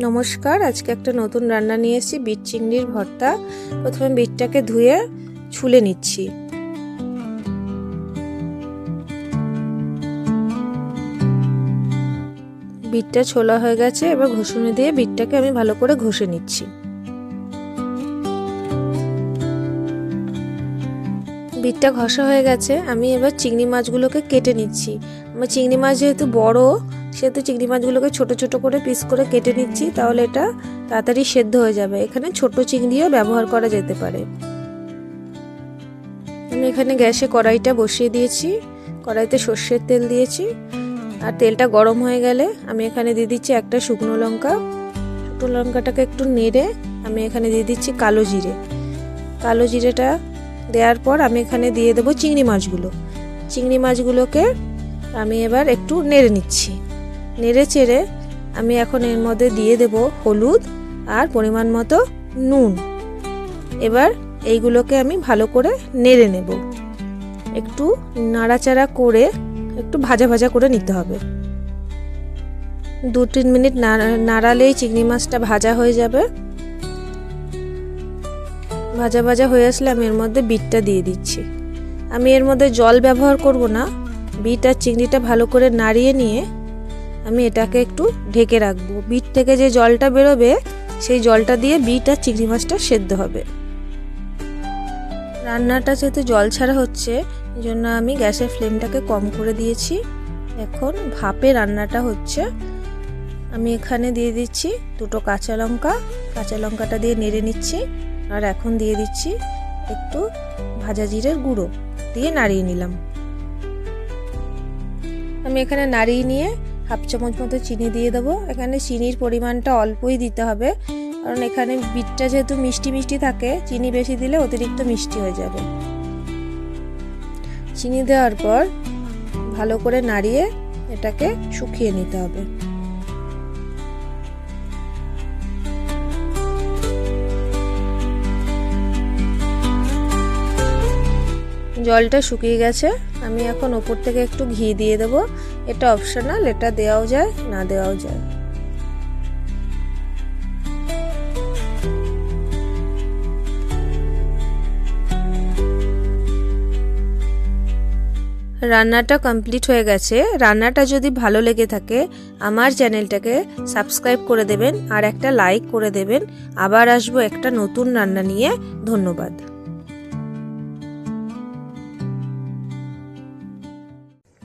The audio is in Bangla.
নমস্কার, আজকে একটা নতুন রান্না নিয়ে এসেছি, বিট চিংড়ির ভর্তা। প্রথমে বিটটাকে ধুয়ে ছুলে নিচ্ছি। বিটটা ছোলা হয়ে গেছে, এবার ঘষুনি দিয়ে বিটটাকে আমি ভালো করে ঘষে নিচ্ছি। বিটটা ঘষা হয়ে গেছে, আমি এবার চিংড়ি মাছগুলোকে কেটে নিচ্ছি। আমার চিংড়ি মাছ যেহেতু বড়, সেহেতু চিংড়ি মাছগুলোকে ছোট ছোট করে পিস করে কেটে নিচ্ছি, তাহলে এটা তাড়াতাড়ি সেদ্ধ হয়ে যাবে। এখানে ছোট চিংড়িও ব্যবহার করা যেতে পারে। আমি এখানে গ্যাসে কড়াইটা বসিয়ে দিয়েছি, কড়াইতে সর্ষের তেল দিয়েছি, আর তেলটা গরম হয়ে গেলে আমি এখানে দিয়ে দিচ্ছি একটা শুকনো লঙ্কা। শুকনো লঙ্কাটাকে একটু নেড়ে আমি এখানে দিয়ে দিচ্ছি কালো জিরে। কালো জিরেটা দেওয়ার পর আমি এখানে দিয়ে দেবো চিংড়ি মাছগুলো। চিংড়ি মাছগুলোকে আমি এবার একটু নেড়ে নিচ্ছি। নেড়ে চেড়ে আমি এখন এর মধ্যে দিয়ে দেব হলুদ আর পরিমাণ মতো নুন। এবার এইগুলোকে আমি ভালো করে নেড়ে নেব। একটু নাড়াচাড়া করে একটু ভাজা ভাজা করে নিতে হবে। 2-3 মিনিট নাড়ালেই চিংড়ি মাছটা ভাজা হয়ে যাবে। ভাজা ভাজা হয়ে আসলে আমি এর মধ্যে বিটটা দিয়ে দিচ্ছি। আমি এর মধ্যে জল ব্যবহার করব না। বিট আর চিংড়িটা ভালো করে নাড়িয়ে নিয়ে আমি এটাকে একটু ঢেকে রাখবো। বিট থেকে যে জলটা বেরোবে সেই জলটা দিয়ে বিট আর চিংড়ি মাছটা সেদ্ধ হবে। রান্নাটা যেহেতু জল ছাড়া হচ্ছে, এই জন্য আমি গ্যাসের ফ্লেমটাকে কম করে দিয়েছি। এখন ভাপে রান্নাটা হচ্ছে। আমি এখানে দিয়ে দিচ্ছি 2টো কাঁচা লঙ্কা। কাঁচা লঙ্কাটা দিয়ে নেড়ে নিচ্ছি। আর এখন দিয়ে দিচ্ছি একটু ভাজা জিরের গুঁড়ো দিয়ে নাড়িয়ে নিলাম। আমি এখানে নাড়িয়ে নিয়ে 1/2 চামচ মতো চিনি দিয়ে দেবো। এখানে চিনির পরিমাণটা অল্পই দিতে হবে, কারণ এখানে বিটটা যেহেতু মিষ্টি মিষ্টি থাকে, চিনি বেশি দিলে অতিরিক্ত মিষ্টি হয়ে যাবে। চিনি দেওয়ার পর ভালো করে নাড়িয়ে এটাকে শুকিয়ে নিতে হবে। জলটা শুকিয়ে গেছে, আমি এখন ওপর থেকে একটু ঘি দিয়ে দেবো। এটা অপশনাল, এটা দেওয়াও যায় না দেওয়াও যায়। রান্নাটা কমপ্লিট হয়ে গেছে। রান্নাটা যদি ভালো লেগে থাকে আমার চ্যানেলটাকে সাবস্ক্রাইব করে দেবেন আর একটা লাইক করে দেবেন। আবার আসবো একটা নতুন রান্না নিয়ে। ধন্যবাদ।